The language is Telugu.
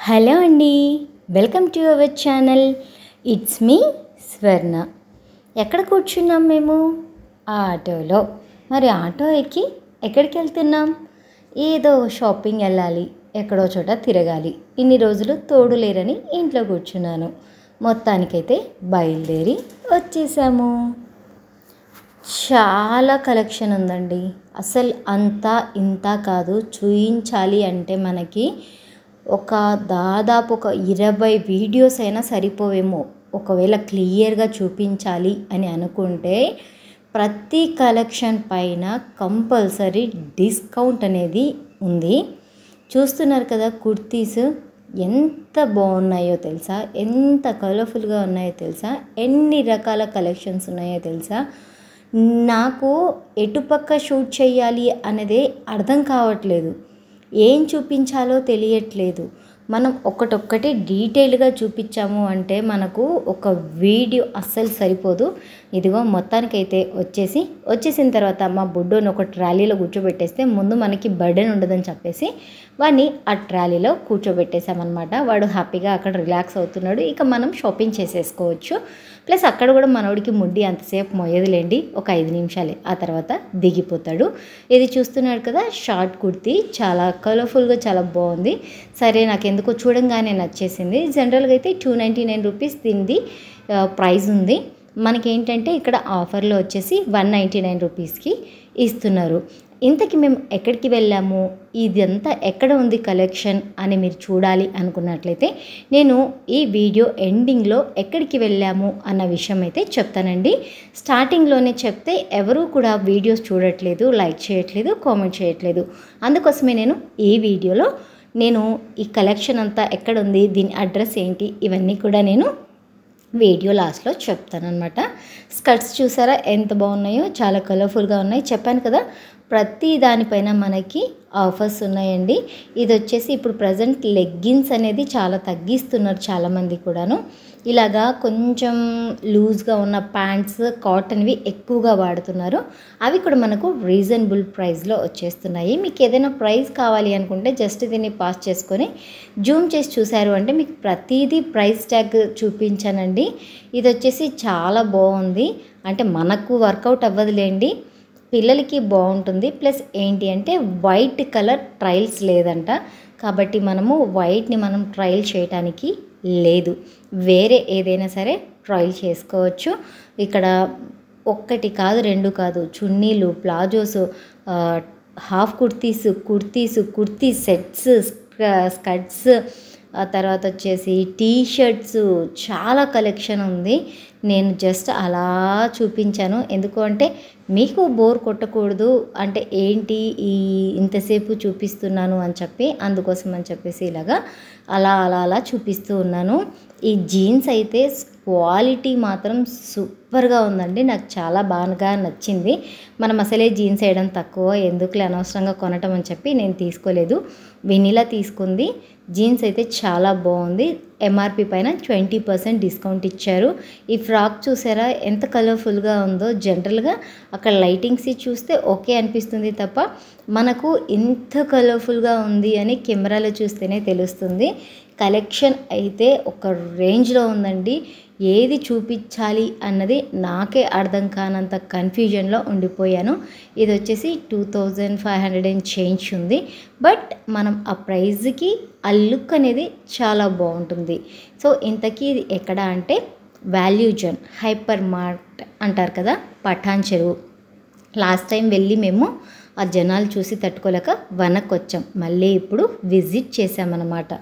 హలో అండి, welcome to our channel. It's me స్వర్ణ. ఎక్కడ కూర్చున్నాం మేము? ఆటోలో. మరి ఆటో ఎక్కి ఎక్కడికి వెళ్తున్నాం? ఏదో షాపింగ్ వెళ్ళాలి, ఎక్కడో చోట తిరగాలి. ఇన్ని రోజులు తోడు లేరని ఇంట్లో కూర్చున్నాను. మొత్తానికైతే బయలుదేరి వచ్చేసాము. చాలా కలెక్షన్ ఉందండి. అసలు అంతా ఇంత కాదు, చూయించాలి అంటే మనకి దాదాపు 20 వీడియోస్ అయినా సరిపోవేమో. ఒకవేళ క్లియర్గా చూపించాలి అని అనుకుంటే ప్రతి కలెక్షన్ పైన కంపల్సరీ డిస్కౌంట్ అనేది ఉంది. చూస్తున్నారు కదా, కుర్తీస్ ఎంత బాగున్నాయో తెలుసా, ఎంత కలర్ఫుల్గా ఉన్నాయో తెలుసా, ఎన్ని రకాల కలెక్షన్స్ ఉన్నాయో తెలుసా. నాకు ఎటుపక్క షూట్ చేయాలి అనేది అర్థం కావట్లేదు, ఏం చూపించాలో తెలియట్లేదు. మనం ఒక్కటొక్కటి డీటెయిల్గా చూపించాము అంటే మనకు ఒక వీడియో అస్సలు సరిపోదు. ఇదిగో మొత్తానికైతే వచ్చేసిన తర్వాత మా బుడ్డోని ఒక ట్రాలీలో కూర్చోబెట్టేస్తే ముందు మనకి బర్డెన్ ఉండదని చెప్పేసి వాడిని ఆ ట్రాలీలో కూర్చోబెట్టేసామన్నమాట. వాడు హ్యాపీగా అక్కడ రిలాక్స్ అవుతున్నాడు. ఇక మనం షాపింగ్ చేసేసుకోవచ్చు. ప్లస్ అక్కడ కూడా మనోడికి ముడ్డి అంతసేపు మోయదులేండి, ఒక 5 నిమిషాలే, ఆ తర్వాత దిగిపోతాడు. ఇది చూస్తున్నాడు కదా, షార్ట్ కుర్తీ చాలా కలర్ఫుల్గా చాలా బాగుంది. సరే, నాకు ఎందుకో చూడంగానే నచ్చేసింది. జనరల్గా అయితే 299 రూపీస్ దీనిది ప్రైస్ ఉంది. మనకేంటంటే ఇక్కడ ఆఫర్లో వచ్చేసి 199 రూపీస్కి ఇస్తున్నారు. ఇంతకీ మేము ఎక్కడికి వెళ్ళాము, ఇదంతా ఎక్కడ ఉంది కలెక్షన్ అని మీరు చూడాలి అనుకున్నట్లయితే నేను ఈ వీడియో ఎండింగ్లో ఎక్కడికి వెళ్ళాము అన్న విషయం అయితే చెప్తానండి. స్టార్టింగ్లోనే చెప్తే ఎవరూ కూడా వీడియోస్ చూడట్లేదు, లైక్ చేయట్లేదు, కామెంట్ చేయట్లేదు. అందుకోసమే నేను ఈ వీడియోలో ఈ కలెక్షన్ అంతా ఎక్కడ ఉంది, దీని అడ్రస్ ఏంటి, ఇవన్నీ కూడా నేను వీడియో లాస్ట్లో చెప్తానమాట. స్కర్ట్స్ చూసారా ఎంత బాగున్నాయో, చాలా కలర్ఫుల్గా ఉన్నాయి. చెప్పాను కదా, ప్రతి దానిపైన మనకి ఆఫర్స్ ఉన్నాయండి. ఇది వచ్చేసి ఇప్పుడు ప్రజెంట్ లెగ్గిన్స్ అనేది చాలా తగ్గిస్తున్నారు చాలామంది కూడాను. ఇలాగా కొంచెం లూజ్గా ఉన్న ప్యాంట్స్ కాటన్వి ఎక్కువగా వాడుతున్నారు. అవి కూడా మనకు రీజనబుల్ ప్రైస్లో వచ్చేస్తున్నాయి. మీకు ఏదైనా ప్రైస్ కావాలి అనుకుంటే జస్ట్ దీన్ని పాస్ చేసుకొని జూమ్ చేసి చూసారు అంటే మీకు ప్రతిదీ ప్రైస్ ట్యాగ్ చూపించానండి. ఇది వచ్చేసి చాలా బాగుంది. అంటే మనకు వర్కౌట్ అవ్వదులేండి, పిల్లలకి బాగుంటుంది. ప్లస్ ఏంటి అంటే వైట్ కలర్ ట్రయల్స్ లేదంట, కాబట్టి మనము వైట్ని మనం ట్రయల్ చేయడానికి లేదు, వేరే ఏదైనా సరే ట్రయల్ చేసుకోవచ్చు. ఇక్కడ 1 కాదు 2 కాదు, చున్నీలు, palazzos, half kurti sets, skirts, ఆ తర్వాత వచ్చేసి టీ షర్ట్స్, చాలా కలెక్షన్ ఉంది. నేను జస్ట్ అలా చూపించాను, ఎందుకు అంటే మీకు బోర్ కొట్టకూడదు, అంటే ఏంటి ఇంతసేపు చూపిస్తున్నాను అని చెప్పి, అందుకోసం అని చెప్పేసి ఇలాగా అలా చూపిస్తూ ఉన్నాను. ఈ జీన్స్ అయితే క్వాలిటీ మాత్రం సూపర్గా ఉందండి, నాకు చాలా బాగా నచ్చింది. మనం అసలే జీన్స్ వేయడం తక్కువ, ఎందుకులే అనవసరంగా కొనటం అని చెప్పి నేను తీసుకోలేదు. వెనీలా తీసుకుంది. జీన్స్ అయితే చాలా బాగుంది. ఎంఆర్పి పైన 20% డిస్కౌంట్ ఇచ్చారు. ఈ ఫ్రాక్ చూసారా ఎంత కలర్ఫుల్గా ఉందో. జనరల్గా అక్కడ లైటింగ్స్ చూస్తే ఓకే అనిపిస్తుంది తప్ప మనకు ఇంత కలర్ఫుల్గా ఉంది అని కెమెరాలో చూస్తేనే తెలుస్తుంది. కలెక్షన్ అయితే ఒక రేంజ్లో ఉందండి. ఏది చూపించాలి అన్నది నాకే అర్థం కానంత కన్ఫ్యూజన్లో ఉండిపోయాను. ఇది వచ్చేసి 2500 అండ్ చేంజ్ ఉంది. బట్ మనం ఆ ప్రైజ్కి ఆ లుక్ అనేది చాలా బాగుంటుంది. సో ఇంతకీ ఇది ఎక్కడ అంటే వాల్యూ జోన్ హైపర్ మార్ట్ అంటారు కదా, పఠాన్ చెరువు. లాస్ట్ టైం వెళ్ళి మేము ఆ జనాలు చూసి తట్టుకోలేక వెనక్కి వచ్చాం, మళ్ళీ ఇప్పుడు విజిట్ చేసామన్నమాట.